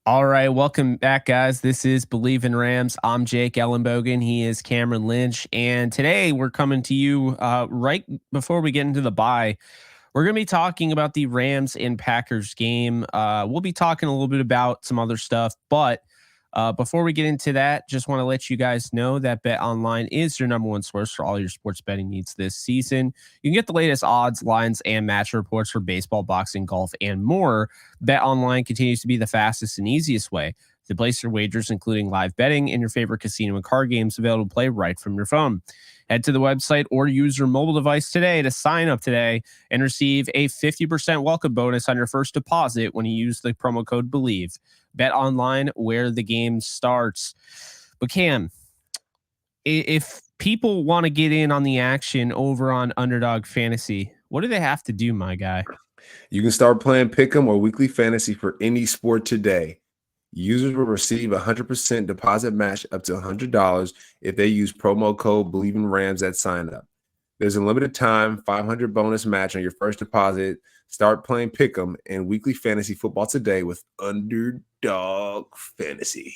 All right, welcome back, guys. This is Bleav in Rams. I'm Jake Ellenbogen. He is Cameron Lynch, and today we're coming to you right before we get into the bye. We're going to be talking about the Rams and Packers game. We'll be talking a little bit about some other stuff, but before we get into that, just want to let you guys know that BetOnline is your number one source for all your sports betting needs this season. You can get the latest odds, lines, and match reports for baseball, boxing, golf, and more. BetOnline continues to be the fastest and easiest way to place your wagers, including live betting and your favorite casino and card games available to play right from your phone. Head to the website or use your mobile device today to sign up today and receive a 50% welcome bonus on your first deposit when you use the promo code Bleav. Bet online where the game starts. But Cam, if people want to get in on the action over on Underdog Fantasy, what do they have to do, my guy? You can start playing Pick'em or Weekly Fantasy for any sport today. Users will receive a 100% deposit match up to $100 if they use promo code Bleav in Rams at sign up. There's a limited time 500 bonus match on your first deposit. Start playing Pick'em and Weekly Fantasy football today with Underdog Fantasy.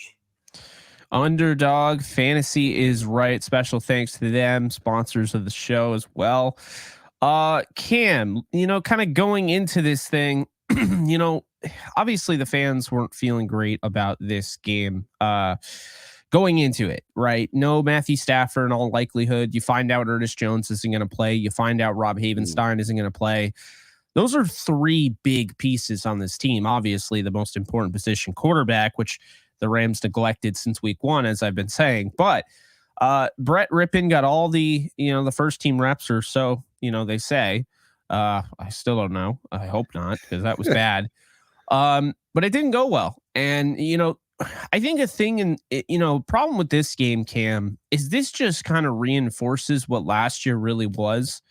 Underdog Fantasy is right. Special thanks to them, sponsors of the show as well. Cam, kind of going into this thing, obviously the fans weren't feeling great about this game going into it, right? No Matthew Stafford in all likelihood. You find out Ernest Jones isn't going to play. You find out Rob Havenstein isn't going to play. Those are three big pieces on this team. Obviously, the most important position, quarterback, which the Rams neglected since week one, as I've been saying. But Brett Rippon got all the first team reps, or so, they say. I still don't know. I hope not, because that was bad. But it didn't go well. And, I think a thing problem with this game, Cam, is this just kind of reinforces what last year really was.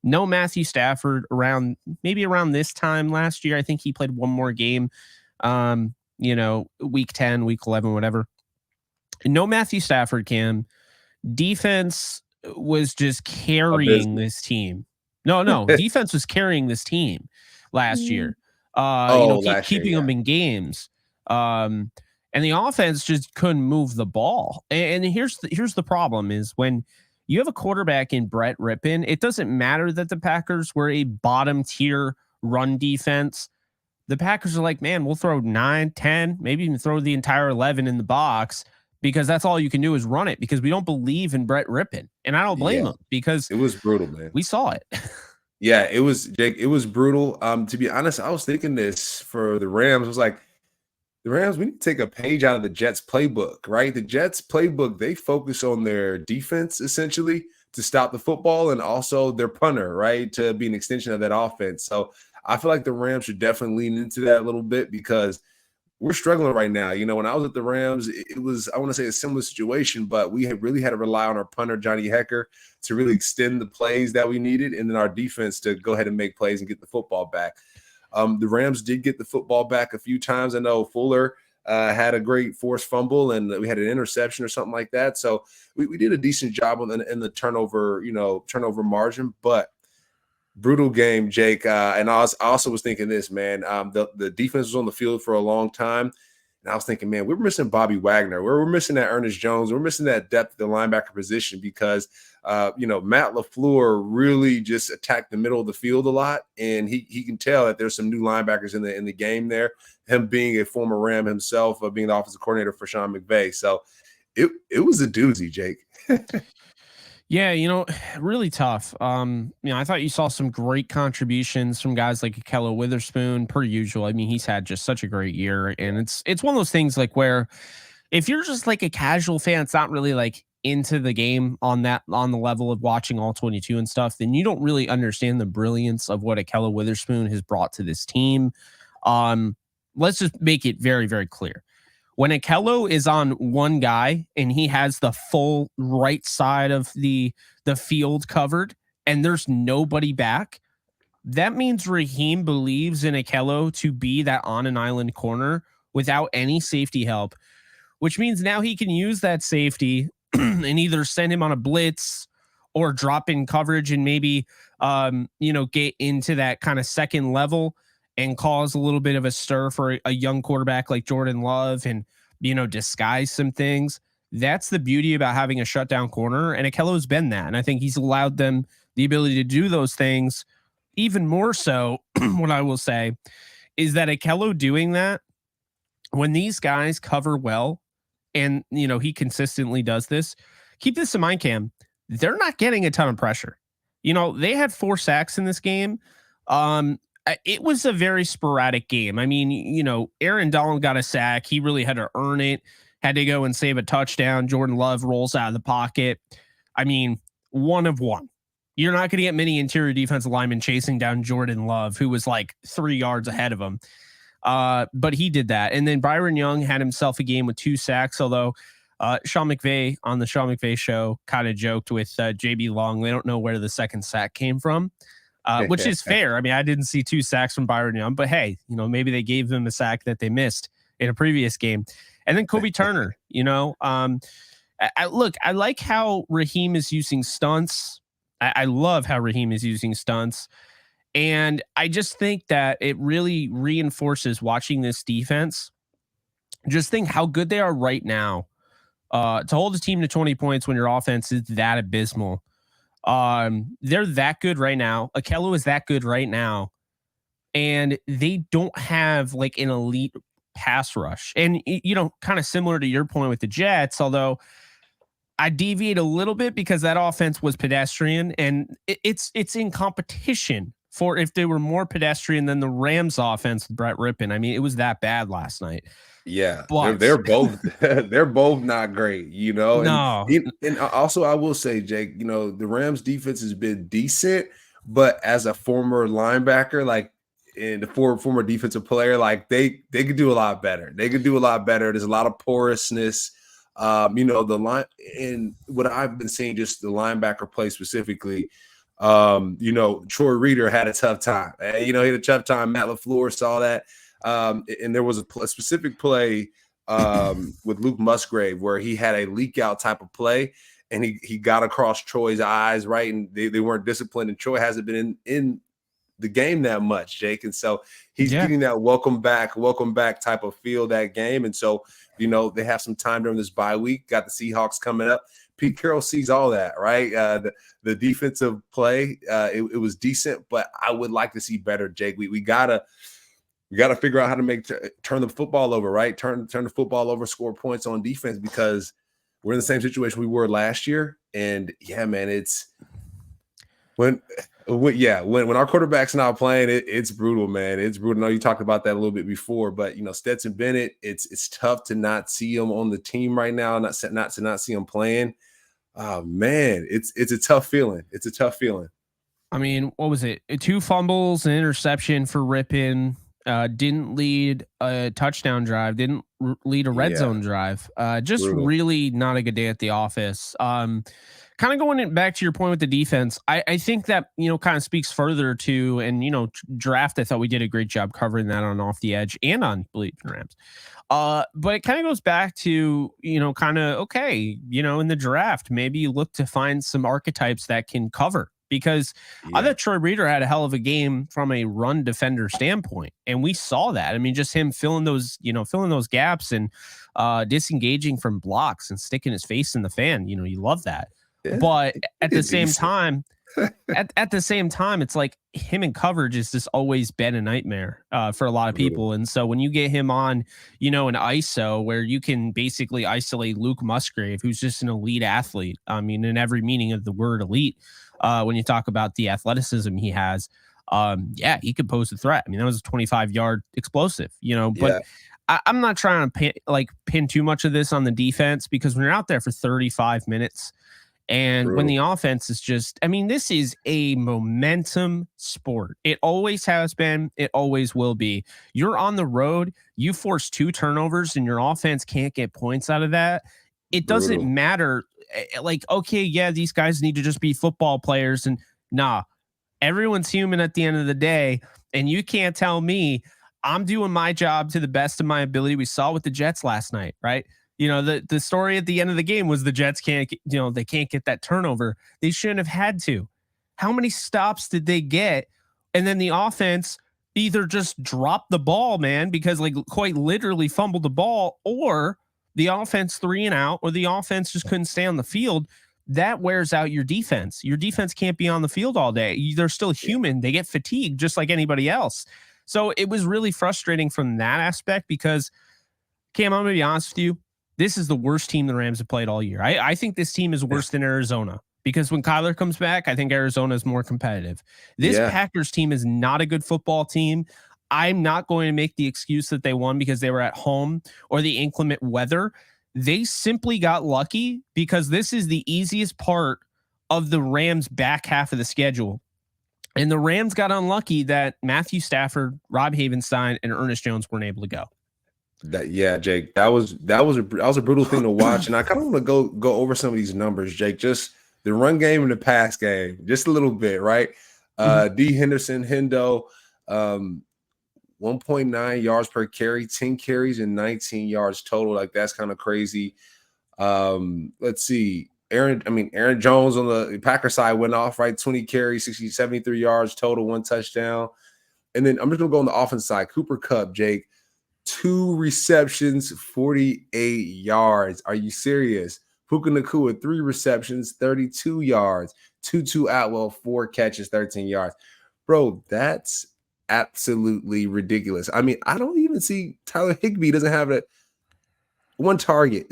No Matthew Stafford around this time last year. I think he played one more game, week 10, week 11, whatever. No Matthew Stafford, Cam. Defense was just carrying this team. No, defense was carrying this team last year. Keeping them in games. And the offense just couldn't move the ball. And here's the problem is when you have a quarterback in Brett Rippon, it doesn't matter that the Packers were a bottom tier run defense. The Packers are like, man, we'll throw 9, 10, maybe even throw the entire 11 in the box because that's all you can do is run it because we don't Bleav in Brett Rippon. And I don't blame them because it was brutal, man. We saw it. Yeah, it was, Jake. It was brutal. To be honest, I was thinking this for the Rams. I was like, the Rams, we need to take a page out of the Jets playbook, right? The Jets playbook, they focus on their defense essentially to stop the football and also their punter, right, to be an extension of that offense. So I feel like the Rams should definitely lean into that a little bit because we're struggling right now. When I was at the Rams, it was, I want to say, a similar situation, but we really had to rely on our punter, Johnny Hecker, to really extend the plays that we needed, and then our defense to go ahead and make plays and get the football back. The Rams did get the football back a few times. I know Fuller had a great forced fumble, and we had an interception or something like that. So we did a decent job in the turnover margin, but brutal game, Jake. And I also was thinking this, man. The defense was on the field for a long time. And I was thinking, man, we're missing Bobby Wagner. We're missing that Ernest Jones. We're missing that depth at the linebacker position because, Matt LaFleur really just attacked the middle of the field a lot. And he can tell that there's some new linebackers in the game there, him being a former Ram himself, being the offensive coordinator for Sean McVay. So it was a doozy, Jake. Yeah, really tough. I thought you saw some great contributions from guys like Kello Witherspoon, per usual. I mean, he's had just such a great year, and it's one of those things like where if you're just like a casual fan, it's not really like into the game on the level of watching all 22 and stuff, then you don't really understand the brilliance of what Kello Witherspoon has brought to this team. Let's just make it very, very clear. When Akello is on one guy and he has the full right side of the field covered and there's nobody back, that means Raheem believes in Akello to be that on an island corner without any safety help, which means now he can use that safety and either send him on a blitz or drop in coverage and maybe, get into that kind of second level and cause a little bit of a stir for a young quarterback like Jordan Love and, disguise some things. That's the beauty about having a shutdown corner. And Akello's been that. And I think he's allowed them the ability to do those things even more so. What I will say is that Akello doing that, when these guys cover well, and he consistently does this, keep this in mind, Cam, they're not getting a ton of pressure. They had 4 sacks in this game. It was a very sporadic game. I mean, Aaron Donald got a sack. He really had to earn it, had to go and save a touchdown. Jordan Love rolls out of the pocket. I mean, 1 of 1. You're not going to get many interior defensive linemen chasing down Jordan Love, who was like 3 yards ahead of him. But he did that. And then Byron Young had himself a game with 2 sacks, although Sean McVay on the Sean McVay show kind of joked with JB Long. They don't know where the second sack came from, which is fair. I mean, I didn't see 2 sacks from Byron Young, but hey, maybe they gave him a sack that they missed in a previous game. And then Kobe Turner, I like how Raheem is using stunts. I love how Raheem is using stunts. And I just think that it really reinforces watching this defense. Just think how good they are right now. To hold a team to 20 points when your offense is that abysmal. They're that good right now. Akello is that good right now. And they don't have like an elite pass rush. And, kind of similar to your point with the Jets, although I deviate a little bit because that offense was pedestrian, and it's in competition for if they were more pedestrian than the Rams offense with Brett Rippon. I mean, it was that bad last night. Yeah, but they're both they're both not great, No. And also I will say, Jake, the Rams defense has been decent, but as a former linebacker, like and the former defensive player, like they could do a lot better. They could do a lot better. There's a lot of porousness. The line and what I've been seeing, just the linebacker play specifically. Troy Reader had a tough time. He had a tough time. Matt LaFleur saw that. And there was a specific play with Luke Musgrave where he had a leak out type of play, and he got across Troy's eyes, right? And they weren't disciplined, and Troy hasn't been in the game that much, Jake. And so he's getting that welcome back type of feel that game. And so, they have some time during this bye week, got the Seahawks coming up. Pete Carroll sees all that, right? The defensive play, it was decent, but I would like to see better, Jake. We gotta figure out how to turn the football over, right? Turn the football over, score points on defense, because we're in the same situation we were last year. And yeah, man, it's when our quarterback's not playing, it's brutal, man. It's brutal. I know you talked about that a little bit before, but Stetson Bennett, it's tough to not see him on the team right now, not to not see him playing. Oh man, it's a tough feeling. It's a tough feeling. I mean, what was it? 2 fumbles, an interception for Rippon. Didn't lead a touchdown drive. Didn't lead a red zone drive. Just brutal. Really not a good day at the office. Kind of going back to your point with the defense, I think that, kind of speaks further to, and, draft, I thought we did a great job covering that on Off the Edge and on Bleav and Rams. But it kind of goes back to, okay, in the draft, maybe you look to find some archetypes that can cover, because I thought Troy Reader had a hell of a game from a run defender standpoint. And we saw that. I mean, just him filling those gaps and disengaging from blocks and sticking his face in the fan. You love that. But at the same time, it's like him in coverage has just always been a nightmare for a lot of people. And so when you get him on, an ISO where you can basically isolate Luke Musgrave, who's just an elite athlete. I mean, in every meaning of the word elite, when you talk about the athleticism he has, he could pose a threat. I mean, that was a 25-yard explosive, but I'm not trying to pin too much of this on the defense, because when you're out there for 35 minutes, and when the offense is just, I mean, this is a momentum sport. It always has been. It always will be. You're on the road. You force 2 turnovers and your offense can't get points out of that. It doesn't matter. Okay, yeah, these guys need to just be football players. And everyone's human at the end of the day. And you can't tell me I'm doing my job to the best of my ability. We saw with the Jets last night, right? The story at the end of the game was the Jets can't get that turnover. They shouldn't have had to. How many stops did they get? And then the offense either just dropped the ball, man, because like quite literally fumbled the ball, or the offense 3 and out, or the offense just couldn't stay on the field. That wears out your defense. Your defense can't be on the field all day. They're still human. They get fatigued just like anybody else. So it was really frustrating from that aspect because, Cam, I'm going to be honest with you. This is the worst team the Rams have played all year. I think this team is worse than Arizona because when Kyler comes back, I think Arizona is more competitive. This Packers team is not a good football team. I'm not going to make the excuse that they won because they were at home or the inclement weather. They simply got lucky because this is the easiest part of the Rams' back half of the schedule. And the Rams got unlucky that Matthew Stafford, Rob Havenstein, and Ernest Jones weren't able to go. Jake, that was a brutal thing to watch, and I kind of want to go over some of these numbers, Jake. Just the run game and the pass game, just a little bit, right? D. Henderson, Hendo, 1.9 yards per carry, 10 carries and 19 yards total. Like that's kind of crazy. Let's see. Aaron Jones on the Packer side went off, right? 20 carries, 73 yards total, 1 touchdown. And then I'm just gonna go on the offense side. Cooper Kupp, Jake. 2 receptions, 48 yards. Are you serious? Puka Nacua, 3 receptions, 32 yards. Tutu Atwell, 4 catches, 13 yards. Bro, that's absolutely ridiculous. I mean, I don't even see Tyler Higbee doesn't have a 1 target.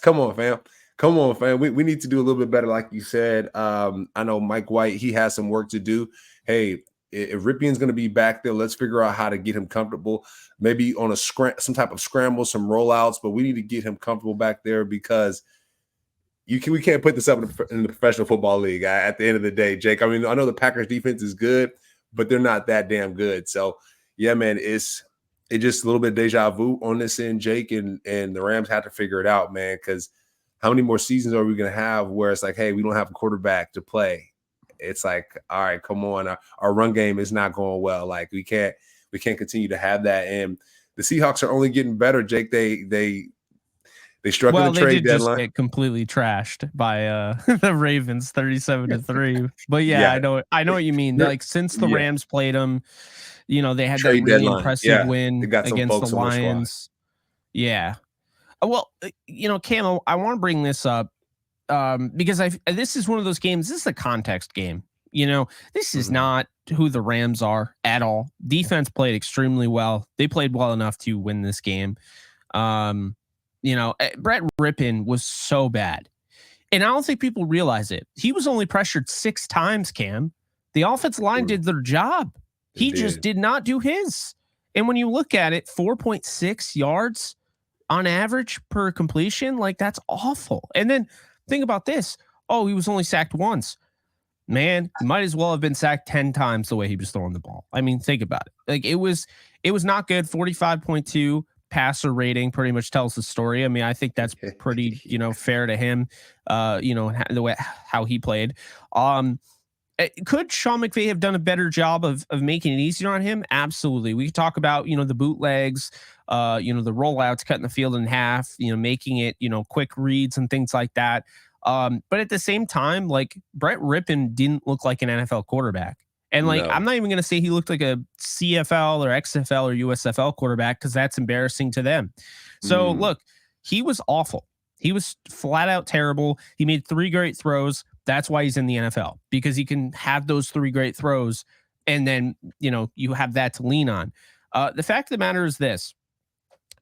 Come on, fam. Come on, fam. We need to do a little bit better, like you said. I know Mike White, he has some work to do. Hey, if Rypien's going to be back there, let's figure out how to get him comfortable. Maybe on some type of scramble, some rollouts, but we need to get him comfortable back there because we can't put this up in the professional football league at the end of the day, Jake. I mean, I know the Packers defense is good, but they're not that damn good. So, yeah, man, it's just a little bit deja vu on this end, Jake, and the Rams have to figure it out, man, because how many more seasons are we going to have where it's like, hey, we don't have a quarterback to play? It's like, all right, come on. Our run game is not going well. Like we can't continue to have that. And the Seahawks are only getting better, Jake. They struck in the trade deadline. Just get completely trashed by the Ravens 37-3. But yeah, I know what you mean. Like since the Rams played them, they had trade that really impressive win against the Lions. Yeah. Well, Cam, I want to bring this up. Because this is one of those games. This is a context game. This is not who the Rams are at all. Defense played extremely well. They played well enough to win this game. Brett Rypien was so bad, and I don't think people realize it. He was only pressured 6 times. Cam, the offensive line did their job. He just did not do his. And when you look at it, 4.6 yards on average per completion, like that's awful. And then think about this. Oh, he was only sacked once. Man, he might as well have been sacked 10 times the way he was throwing the ball. I mean, think about it. Like it was not good. 45.2 passer rating pretty much tells the story. I mean, I think that's pretty, fair to him, the way how he played. Could Sean McVay have done a better job of making it easier on him? Absolutely. We could talk about, the bootlegs, the rollouts, cutting the field in half, making it, quick reads and things like that. But at the same time, like Brett Rypien didn't look like an NFL quarterback. And I'm not even going to say he looked like a CFL or XFL or USFL quarterback because that's embarrassing to them. So look, he was awful. He was flat out terrible. He made 3 great throws. That's why he's in the NFL, because he can have those 3 great throws. And then, you have that to lean on. The fact of the matter is this.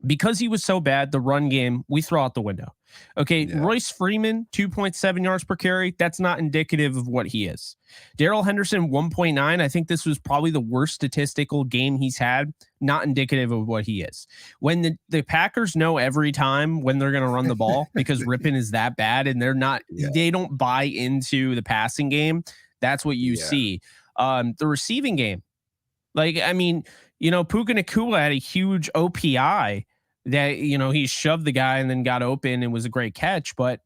Because he was so bad, the run game, we throw out the window. Okay, yeah. Royce Freeman, 2.7 yards per carry. That's not indicative of what he is. Darrell Henderson, 1.9. I think this was probably the worst statistical game he's had. Not indicative of what he is. When the Packers know every time when they're going to run the ball because Rypien is that bad and they don't buy into the passing game. That's what you see. The receiving game. Puka Nacua had a huge OPI that, he shoved the guy and then got open and was a great catch. But,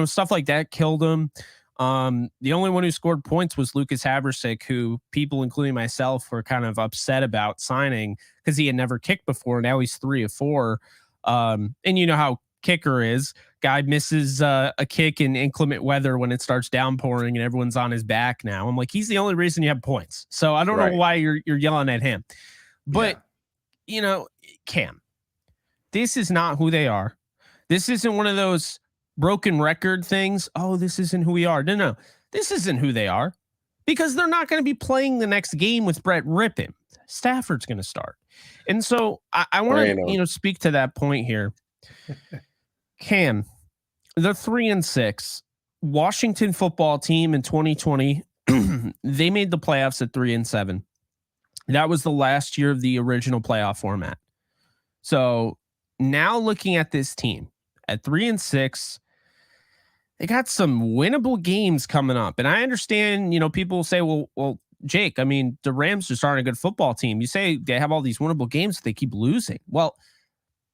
stuff like that killed him. The only one who scored points was Lucas Haversick, who people, including myself, were kind of upset about signing because he had never kicked before. Now he's 3 of 4. And you know how kicker is. Guy misses a kick in inclement weather when it starts downpouring and everyone's on his back now. I'm like, he's the only reason you have points. So I don't know why you're yelling at him. But, Cam, this is not who they are. This isn't one of those broken record things. Oh, this isn't who we are. No. This isn't who they are because they're not going to be playing the next game with Brett Rippon. Stafford's going to start. And so I want to, speak to that point here. Cam, the 3-6 Washington football team in 2020, they made the playoffs at 3-7. That was the last year of the original playoff format. So now looking at this team at 3-6, they got some winnable games coming up. And I understand, people will say, well, Jake, I mean, the Rams just aren't a good football team. You say they have all these winnable games, but they keep losing. Well,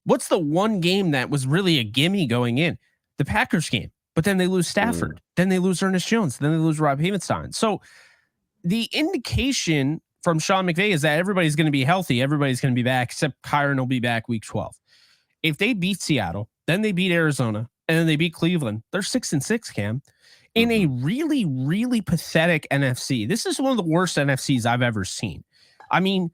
what's the one game that was really a gimme going in? The Packers game. But then they lose Stafford. Then they lose Ernest Jones. Then they lose Rob Havenstein. So the indication from Sean McVay is that everybody's going to be healthy. Everybody's going to be back, except Kyron will be back week 12. If they beat Seattle, then they beat Arizona, and then they beat Cleveland, they're 6-6, Cam, in a really, really pathetic NFC. This is one of the worst NFCs I've ever seen. I mean,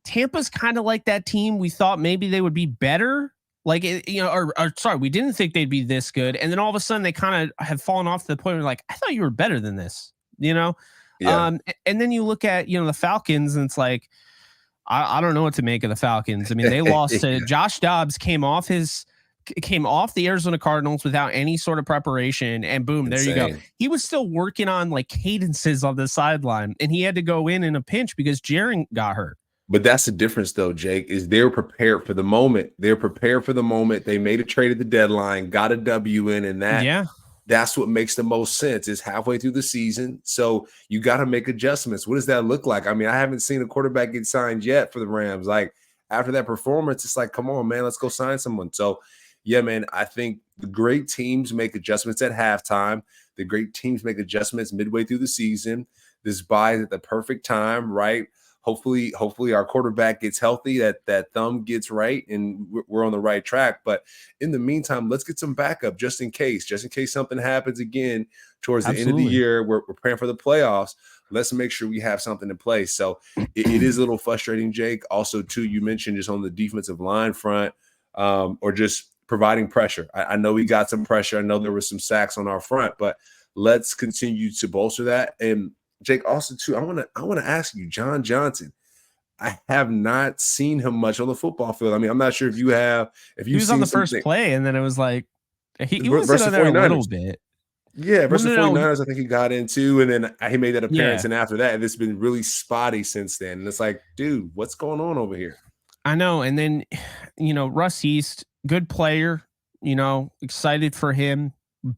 Tampa's kind of like that team. We thought maybe they would be better. We didn't think they'd be this good. And then all of a sudden they kind of have fallen off to the point where like, I thought you were better than this, Yeah. And then you look at, the Falcons and it's like, I don't know what to make of the Falcons. I mean, they lost to Josh Dobbs came off the Arizona Cardinals without any sort of preparation, and boom, there you go. He was still working on like cadences on the sideline, and he had to go in a pinch because Jaron got hurt. But that's the difference, though, Jake, is they're prepared for the moment. They're prepared for the moment. They made a trade at the deadline, got a W in, and that's what makes the most sense. It's halfway through the season, so you got to make adjustments. What does that look like? I mean, I haven't seen a quarterback get signed yet for the Rams. Like, after that performance, it's like, come on, man, let's go sign someone. So, yeah, man, I think the great teams make adjustments at halftime. The great teams make adjustments midway through the season. This bye is at the perfect time, right? Hopefully our quarterback gets healthy, that thumb gets right, and we're on the right track. But in the meantime, let's get some backup just in case something happens again towards the end of the year. We're praying for the playoffs. Let's make sure we have something in place. So it is a little frustrating, Jake. Also, too, you mentioned just on the defensive line front, or just providing pressure. I know we got some pressure. I know there was some sacks on our front, but let's continue to bolster that. And Jake, also too, I want to ask you, John Johnson. I have not seen him much on the football field. I mean, I'm not sure if you have. If you was on the first play, and then it was like he was on there a little bit. Yeah, versus the 49ers, I think he got into, and then he made that appearance, and after that, it's been really spotty since then. And it's like, dude, what's going on over here? I know. And then, Russ East, good player, excited for him,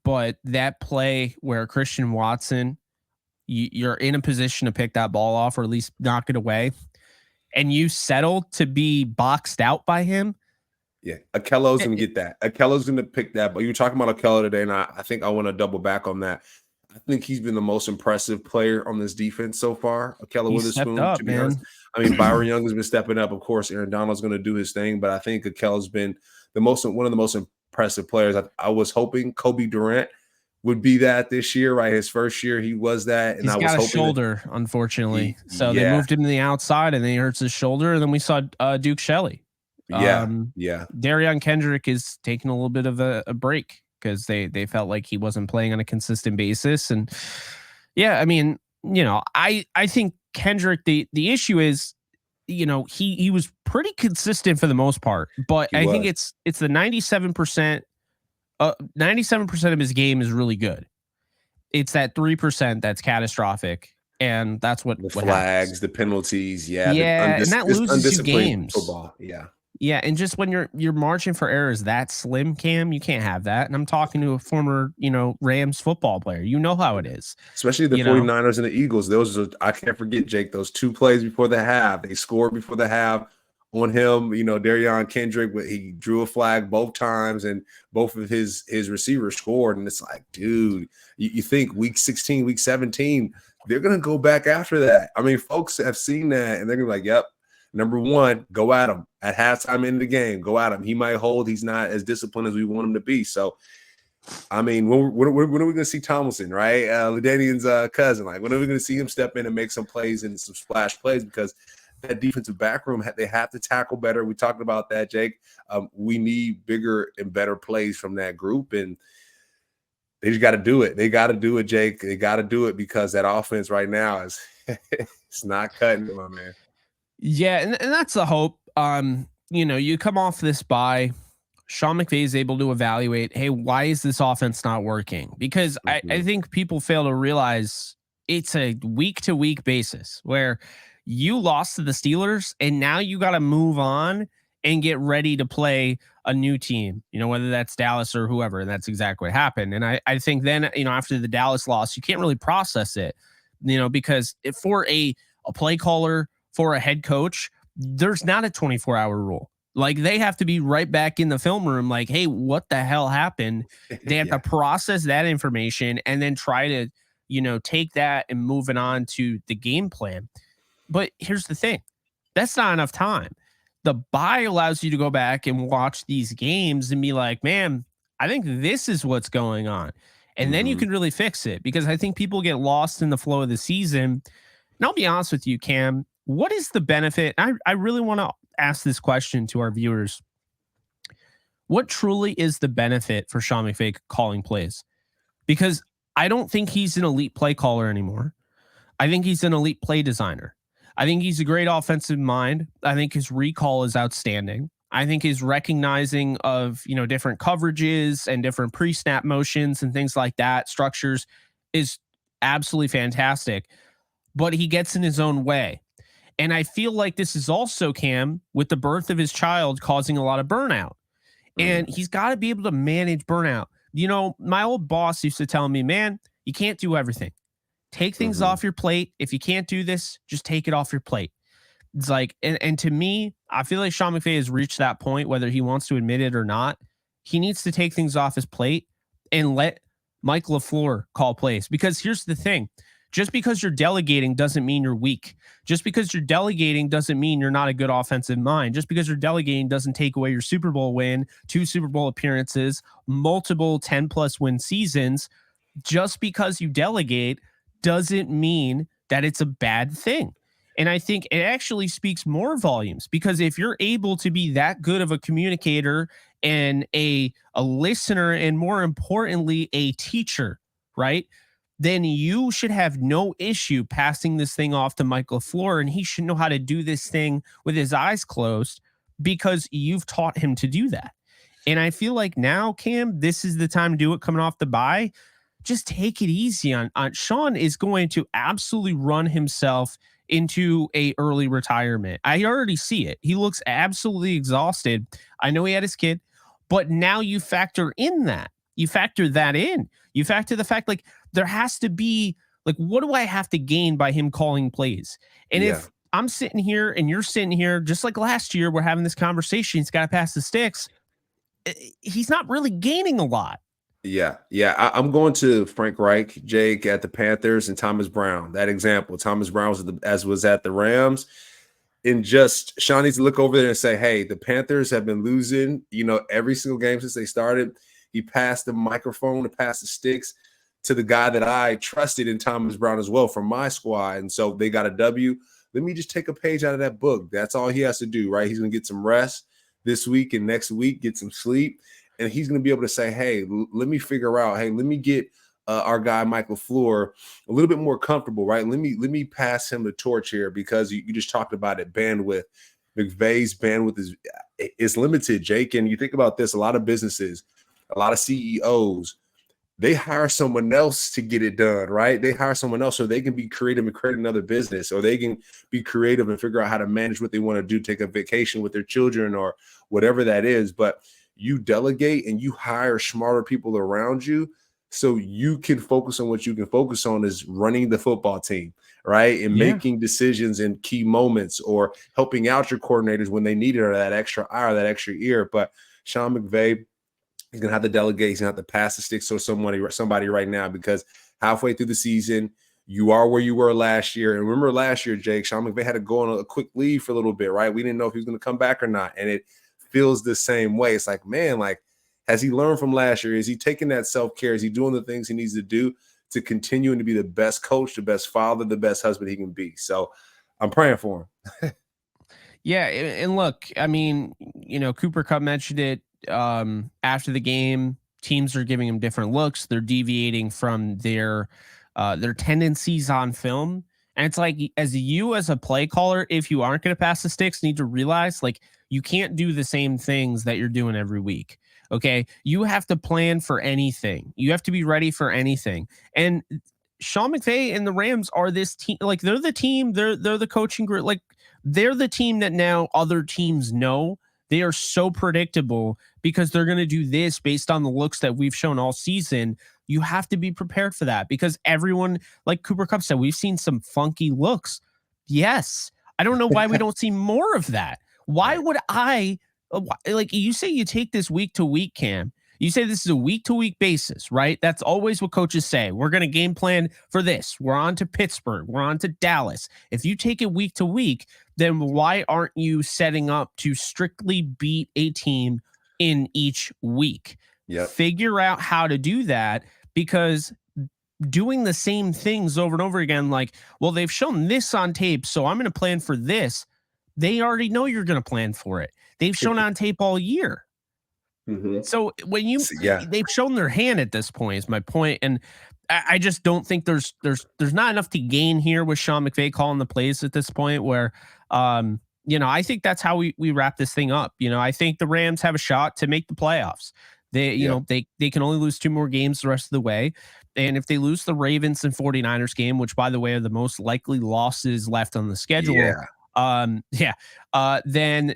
but that play where Christian Watson, you're in a position to pick that ball off or at least knock it away, and you settle to be boxed out by him. Yeah, Akello's going to get that. Akello's going to pick that. But you were talking about Akello today, and I think I want to double back on that. I think he's been the most impressive player on this defense so far. Akello Witherspoon, to be honest. I mean, Byron Young has been stepping up. Of course, Aaron Donald's going to do his thing, but I think Akello's been one of the most impressive players. I was hoping Kobe Durant would be that this year, right? His first year, he was that. And he's got a shoulder, unfortunately. So they moved him to the outside, and then he hurts his shoulder. And then we saw Duke Shelley. Darion Kendrick is taking a little bit of a break because they felt like he wasn't playing on a consistent basis. And I mean, I think Kendrick, the issue is, he was pretty consistent for the most part, but I think it's the 97%. 97% of his game is really good. It's that 3% that's catastrophic, and that's what flags, happens. The penalties, and that loses you games. Football, and just when your margin for error is that slim, Cam, you can't have that. And I'm talking to a former, Rams football player. You know how it is, especially the 49ers and the Eagles. Those are, I can't forget, Jake. Those two plays before the half, they scored before the half. On him, Darion Kendrick, he drew a flag both times, and both of his receivers scored. And it's like, dude, you think week 16, week 17, they're going to go back after that. I mean, folks have seen that, and they're going to be like, yep, Number one, go at him at halftime in the game. Go at him. He might hold. He's not as disciplined as we want him to be. So, I mean, when are we going to see Tomlinson, right? LaDainian's cousin. Like, when are we going to see him step in and make some plays and some splash plays? Because that defensive back room, they have to tackle better. We talked about that, Jake. We need bigger and better plays from that group, and they just got to do it. They got to do it, Jake. They got to do it because that offense right now is it's not cutting it, my man. Yeah, and that's the hope. You come off this bye, Sean McVay is able to evaluate, hey, why is this offense not working? Because I think people fail to realize it's a week-to-week basis where you lost to the Steelers and now you got to move on and get ready to play a new team, whether that's Dallas or whoever. And that's exactly what happened. And I think then, after the Dallas loss, you can't really process it, because for a play caller, for a head coach, there's not a 24-hour rule. Like, they have to be right back in the film room. Like, hey, what the hell happened? They have to process that information and then try to, take that and move it on to the game plan. But here's the thing. That's not enough time. The bye allows you to go back and watch these games and be like, man, I think this is what's going on. And then you can really fix it, because I think people get lost in the flow of the season. And I'll be honest with you, Cam, what is the benefit? I really want to ask this question to our viewers. What truly is the benefit for Sean McVay calling plays? Because I don't think he's an elite play caller anymore. I think he's an elite play designer. I think he's a great offensive mind. I think his recall is outstanding. I think his recognizing of, different coverages and different pre-snap motions and things like that, structures, is absolutely fantastic. But he gets in his own way. And I feel like this is also, Cam, with the birth of his child, causing a lot of burnout. And he's got to be able to manage burnout. My old boss used to tell me, man, you can't do everything. Take things off your plate. If you can't do this, just take it off your plate. It's like, and to me, I feel like Sean McVay has reached that point, whether he wants to admit it or not. He needs to take things off his plate and let Mike LaFleur call plays. Because here's the thing. Just because you're delegating doesn't mean you're weak. Just because you're delegating doesn't mean you're not a good offensive mind. Just because you're delegating doesn't take away your Super Bowl win, 2 Super Bowl appearances, multiple 10-plus win seasons. Just because you delegate doesn't mean that it's a bad thing. And I think it actually speaks more volumes, because if you're able to be that good of a communicator and a listener, and more importantly, a teacher, right, then you should have no issue passing this thing off to Mike LaFleur, and he should know how to do this thing with his eyes closed, because you've taught him to do that. And I feel like now, Cam, this is the time to do it coming off the bye. Just take it easy on Sean. Is going to absolutely run himself into a early retirement. I already see it. He looks absolutely exhausted. I know he had his kid, but now you factor in that. You factor that in. You factor the fact, like, there has to be, like, what do I have to gain by him calling plays? And if I'm sitting here and you're sitting here, just like last year, we're having this conversation, he's got to pass the sticks. He's not really gaining a lot. Yeah. I'm going to Frank Reich, Jake, at the Panthers, and Thomas Brown. That example, Thomas Brown was at the Rams, and just Sean needs to look over there and say, hey, the Panthers have been losing, every single game since they started. He passed the microphone, to pass the sticks to the guy that I trusted in Thomas Brown as well from my squad. And so they got a W. Let me just take a page out of that book. That's all he has to do, right? He's going to get some rest this week and next week, get some sleep. And he's going to be able to say, hey, let me figure out, hey, let me get our guy, Mike LaFleur, a little bit more comfortable, right? Let me pass him the torch here, because you just talked about it, bandwidth. McVay's bandwidth is limited, Jake. And you think about this, a lot of businesses, a lot of CEOs, they hire someone else to get it done, right? They hire someone else so they can be creative and create another business, or they can be creative and figure out how to manage what they want to do, take a vacation with their children or whatever that is. But you delegate and you hire smarter people around you so you can focus on what you can focus on, is running the football team, right? And making decisions in key moments, or helping out your coordinators when they need it, or that extra eye or that extra ear. But Sean McVay, he's gonna have to delegate. He's gonna have to pass the stick to somebody right now, because halfway through the season, You are where you were last year. And remember last year, Jake, Sean McVay had to go on a quick leave for a little bit, right? We didn't know if he was going to come back or not. And it feels the same way. It's like, man, like, has he learned from last year? Is he taking that self-care? Is he doing the things he needs to do to continue to be the best coach, the best father, the best husband he can be? So I'm praying for him. Yeah, and look, I mean, Cooper Kupp mentioned it after the game. Teams are giving him different looks. They're deviating from their tendencies on film. And it's like, as a play caller, if you aren't going to pass the sticks, need to realize, like, you can't do the same things that you're doing every week. Okay. You have to plan for anything. You have to be ready for anything. And Sean McVay and the Rams are this team. Like, they're the team. They're the coaching group. Like, they're the team that now other teams know. They are so predictable because they're going to do this based on the looks that we've shown all season. You have to be prepared for that because everyone, like Cooper Kupp said, we've seen some funky looks. Yes. I don't know why we don't see more of that. Why would like you say you take this week to week, Cam? You say this is a week-to-week basis, right? That's always what coaches say. We're going to game plan for this. We're on to Pittsburgh. We're on to Dallas. If you take it week to week, then why aren't you setting up to strictly beat a team in each week? Yep. Figure out how to do that, because doing the same things over and over again, like, well, they've shown this on tape, so I'm going to plan for this. They already know you're going to plan for it. They've shown on tape all year. Mm-hmm. So when they've shown their hand at this point is my point. And I just don't think there's not enough to gain here with Sean McVay calling the plays at this point where, I think that's how we wrap this thing up. I think the Rams have a shot to make the playoffs. They can only lose 2 more games the rest of the way. And if they lose the Ravens and 49ers game, which by the way are the most likely losses left on the schedule, then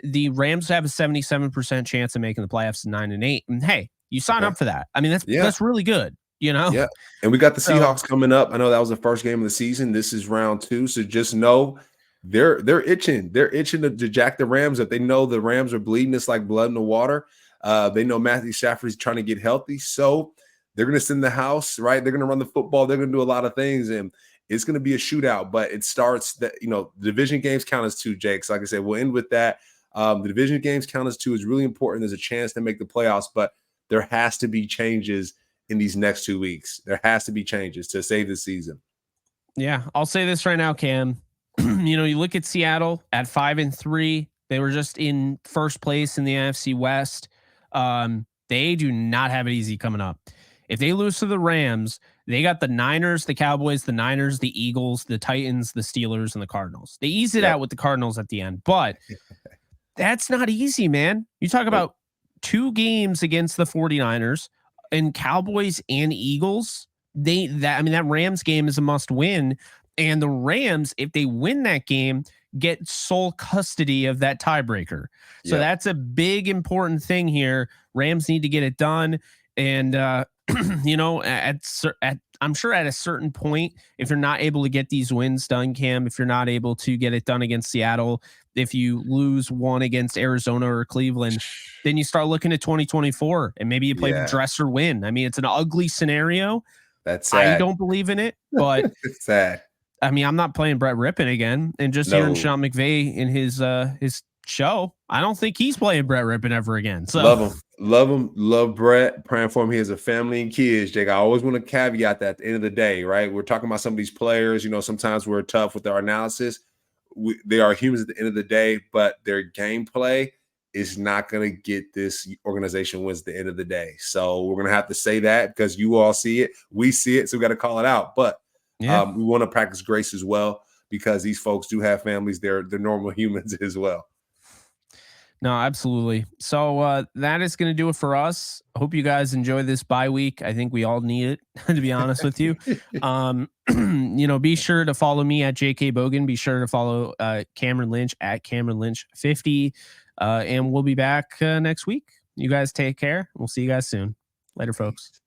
the Rams have a 77% chance of making the playoffs at 9-8. And hey, you sign up for that. I mean, that's really good, Yeah. And we got the Seahawks coming up. I know that was the first game of the season. This is round 2. So just know they're itching. They're itching to jack the Rams up. They know the Rams are bleeding. It's like blood in the water. They know Matthew Stafford's trying to get healthy. So they're going to send the house, right? They're going to run the football. They're going to do a lot of things. And it's going to be a shootout, but it starts that, the division games count as 2, Jake. So like I said, we'll end with that. The division games count as 2 is really important. There's a chance to make the playoffs, but there has to be changes in these next 2 weeks. There has to be changes to save the season. Yeah. I'll say this right now, Cam. You look at Seattle at 5-3. They were just in first place in the NFC West. They do not have it easy coming up. If they lose to the Rams, they got the Niners, the Cowboys, the Niners, the Eagles, the Titans, the Steelers, and the Cardinals. They ease it out with the Cardinals at the end, but that's not easy, man. You talk about 2 games against the 49ers and Cowboys and Eagles. That Rams game is a must win. And the Rams, if they win that game, get sole custody of that tiebreaker. So that's a big, important thing here. Rams need to get it done. And, I'm sure at a certain point, if you're not able to get these wins done, Cam, if you're not able to get it done against Seattle, if you lose one against Arizona or Cleveland, then you start looking at 2024 and maybe you play dress or win. I mean, it's an ugly scenario. That's sad. I don't believe in it, but it's sad. I mean, I'm not playing Brett Rippon again, and just hearing Sean McVay in his show, I don't think he's playing Brett Rippon ever again. So love him, love Brett. Praying for him. He has a family and kids, Jake. I always want to caveat that at the end of the day, right? We're talking about some of these players. Sometimes we're tough with our analysis. They are humans at the end of the day, but their gameplay is not going to get this organization wins at the end of the day. So we're going to have to say that because you all see it, we see it, so we got to call it out. But we want to practice grace as well because these folks do have families. They're normal humans as well. No, absolutely. So that is going to do it for us. I hope you guys enjoy this bye week. I think we all need it, to be honest with you. Be sure to follow me at JK Bogan. Be sure to follow Cameron Lynch at Cameron Lynch 50. And we'll be back next week. You guys take care. We'll see you guys soon. Later, folks.